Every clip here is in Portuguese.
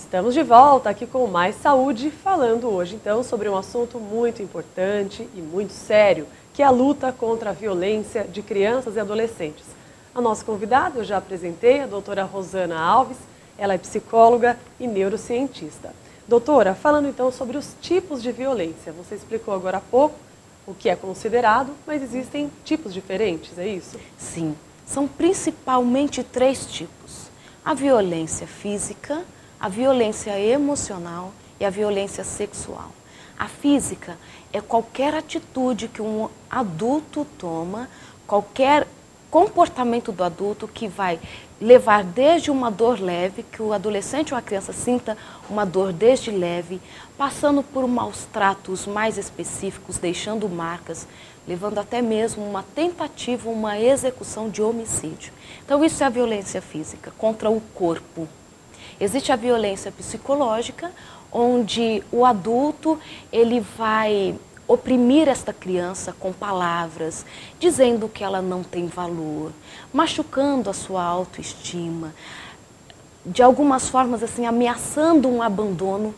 Estamos de volta aqui com Mais Saúde, falando hoje então sobre um assunto muito importante e muito sério, que é a luta contra a violência de crianças e adolescentes. A nossa convidada, eu já apresentei, a doutora Rosana Alves, ela é psicóloga e neurocientista. Doutora, falando então sobre os tipos de violência, você explicou agora há pouco o que é considerado, mas existem tipos diferentes, é isso? Sim, são principalmente 3 tipos: a violência física, a violência emocional e a violência sexual. A física é qualquer atitude que um adulto toma, qualquer comportamento do adulto que vai levar desde uma dor leve, que o adolescente ou a criança sinta uma dor desde leve, passando por maus tratos mais específicos, deixando marcas, levando até mesmo uma tentativa, uma execução de homicídio. Então isso é a violência física contra o corpo. Existe a violência psicológica, onde o adulto ele vai oprimir esta criança com palavras, dizendo que ela não tem valor, machucando a sua autoestima, de algumas formas assim, ameaçando um abandono,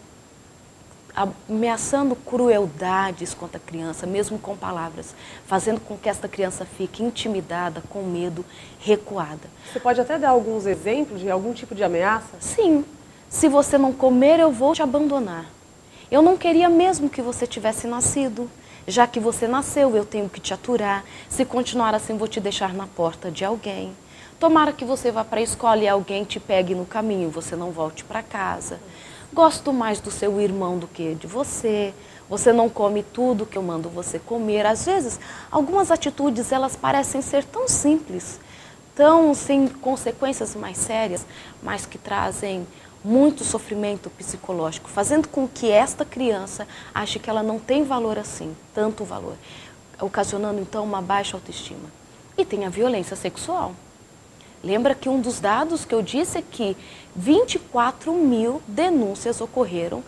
ameaçando crueldades contra a criança, mesmo com palavras, fazendo com que esta criança fique intimidada, com medo, recuada. Você pode até dar alguns exemplos de algum tipo de ameaça? Sim, se você não comer, eu vou te abandonar. Eu não queria mesmo que você tivesse nascido. Já que você nasceu, eu tenho que te aturar. Se continuar assim, vou te deixar na porta de alguém. Tomara que você vá para a escola e alguém te pegue no caminho, você não volte para casa. Gosto mais do seu irmão do que de você. Você não come tudo que eu mando você comer. Às vezes, algumas atitudes, elas parecem ser tão simples, tão sem consequências mais sérias, mas que trazem muito sofrimento psicológico, fazendo com que esta criança ache que ela não tem valor assim, tanto valor, ocasionando então uma baixa autoestima. E tem a violência sexual. Lembra que um dos dados que eu disse é que 24 mil denúncias ocorreram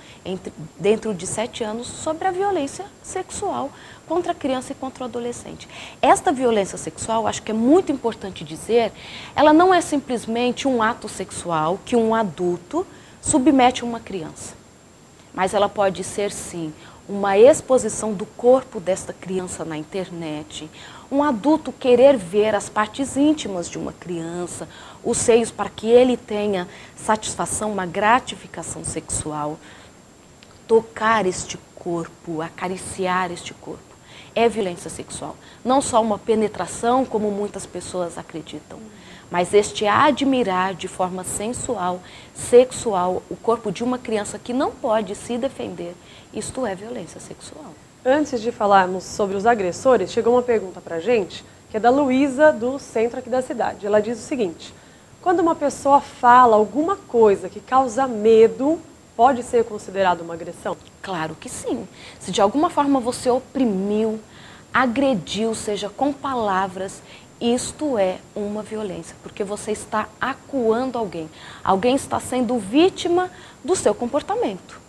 dentro de 7 anos sobre a violência sexual contra a criança e contra o adolescente. Esta violência sexual, acho que é muito importante dizer, ela não é simplesmente um ato sexual que um adulto submete a uma criança. Mas ela pode ser, sim, uma exposição do corpo desta criança na internet, um adulto querer ver as partes íntimas de uma criança, os seios, para que ele tenha satisfação, uma gratificação sexual, tocar este corpo, acariciar este corpo. É violência sexual. Não só uma penetração, como muitas pessoas acreditam, mas este admirar de forma sensual, sexual, o corpo de uma criança que não pode se defender, isto é violência sexual. Antes de falarmos sobre os agressores, chegou uma pergunta para a gente, que é da Luísa, do centro aqui da cidade. Ela diz o seguinte: quando uma pessoa fala alguma coisa que causa medo, pode ser considerado uma agressão? Claro que sim. Se de alguma forma você oprimiu, agrediu, seja com palavras, isto é uma violência, porque você está acuando alguém. Alguém está sendo vítima do seu comportamento.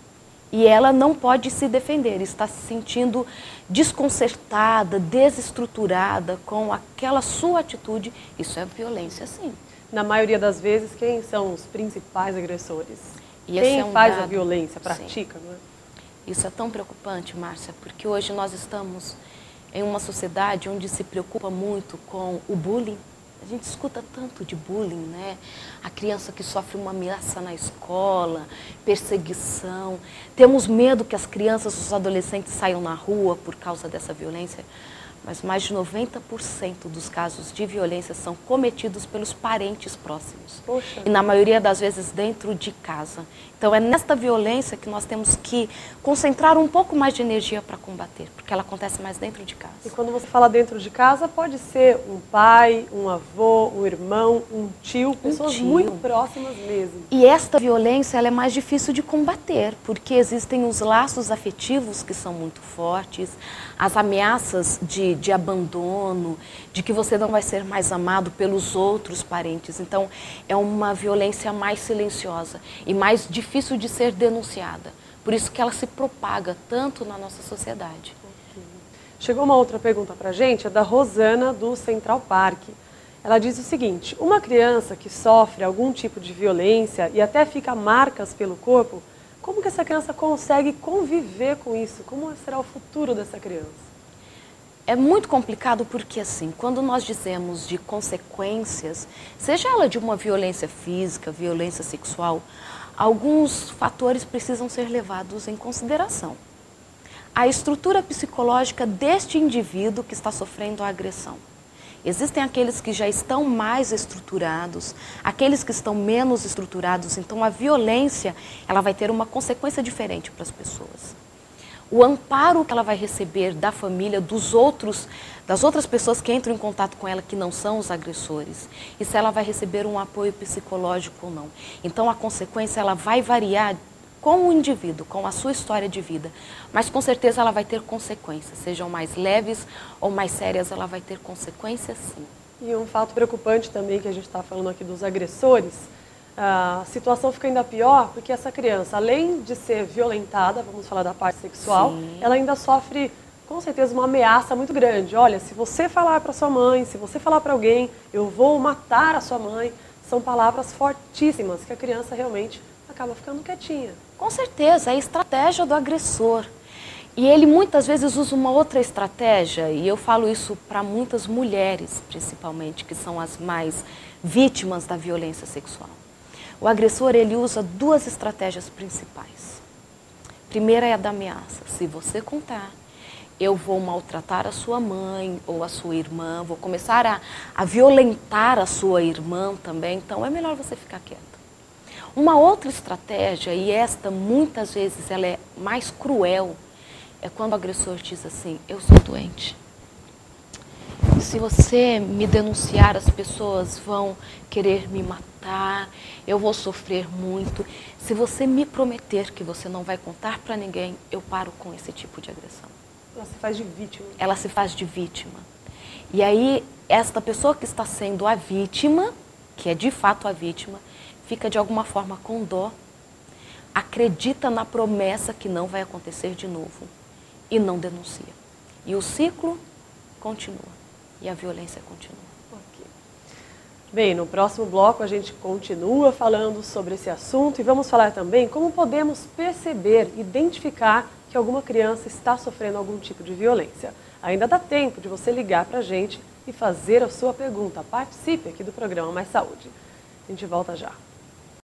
E ela não pode se defender, está se sentindo desconcertada, desestruturada com aquela sua atitude. Isso é violência, sim. Na maioria das vezes, quem são os principais agressores? E quem faz a violência, pratica, não é? Isso é tão preocupante, Márcia, porque hoje nós estamos em uma sociedade onde se preocupa muito com o bullying. A gente escuta tanto de bullying, né? A criança que sofre uma ameaça na escola, perseguição. Temos medo que as crianças, os adolescentes saiam na rua por causa dessa violência. Mas mais de 90% dos casos de violência são cometidos pelos parentes próximos. Poxa. E na maioria das vezes dentro de casa. Então é nesta violência que nós temos que concentrar um pouco mais de energia para combater, porque ela acontece mais dentro de casa. E quando você fala dentro de casa, pode ser um pai, um avô, um irmão, um tio, pessoas muito próximas mesmo. E esta violência ela é mais difícil de combater, porque existem os laços afetivos que são muito fortes, as ameaças de abandono, de que você não vai ser mais amado pelos outros parentes. Então, é uma violência mais silenciosa e mais difícil de ser denunciada. Por isso que ela se propaga tanto na nossa sociedade. Chegou uma outra pergunta para a gente, é da Rosana, do Central Park. Ela diz o seguinte: uma criança que sofre algum tipo de violência e até fica marcas pelo corpo, como que essa criança consegue conviver com isso? Como será o futuro dessa criança? É muito complicado porque, assim, quando nós dizemos de consequências, seja ela de uma violência física, violência sexual, alguns fatores precisam ser levados em consideração. A estrutura psicológica deste indivíduo que está sofrendo a agressão. Existem aqueles que já estão mais estruturados, aqueles que estão menos estruturados, então a violência ela vai ter uma consequência diferente para as pessoas. O amparo que ela vai receber da família, das outras pessoas que entram em contato com ela, que não são os agressores, e se ela vai receber um apoio psicológico ou não. Então a consequência ela vai variar com o indivíduo, com a sua história de vida, mas com certeza ela vai ter consequências, sejam mais leves ou mais sérias, ela vai ter consequências sim. E um fato preocupante também que a gente está falando aqui dos agressores, a situação fica ainda pior porque essa criança, além de ser violentada, vamos falar da parte sexual, Sim. ela ainda sofre com certeza uma ameaça muito grande. Olha, se você falar para sua mãe, se você falar para alguém, eu vou matar a sua mãe. São palavras fortíssimas que a criança realmente acaba ficando quietinha. Com certeza, é a estratégia do agressor. E ele muitas vezes usa uma outra estratégia, e eu falo isso para muitas mulheres, principalmente, que são as mais vítimas da violência sexual. O agressor, ele usa duas estratégias principais. Primeira é a da ameaça. Se você contar, eu vou maltratar a sua mãe ou a sua irmã, vou começar a violentar a sua irmã também, então é melhor você ficar quieta. Uma outra estratégia, e esta muitas vezes ela é mais cruel, é quando o agressor diz assim: eu sou doente. Se você me denunciar, as pessoas vão querer me matar, eu vou sofrer muito. Se você me prometer que você não vai contar para ninguém, eu paro com esse tipo de agressão. Ela se faz de vítima. Ela se faz de vítima. E aí, esta pessoa que está sendo a vítima, que é de fato a vítima, fica de alguma forma com dó, acredita na promessa que não vai acontecer de novo e não denuncia. E o ciclo continua. E a violência continua. Okay. Bem, no próximo bloco a gente continua falando sobre esse assunto e vamos falar também como podemos perceber, identificar que alguma criança está sofrendo algum tipo de violência. Ainda dá tempo de você ligar para a gente e fazer a sua pergunta. Participe aqui do programa Mais Saúde. A gente volta já.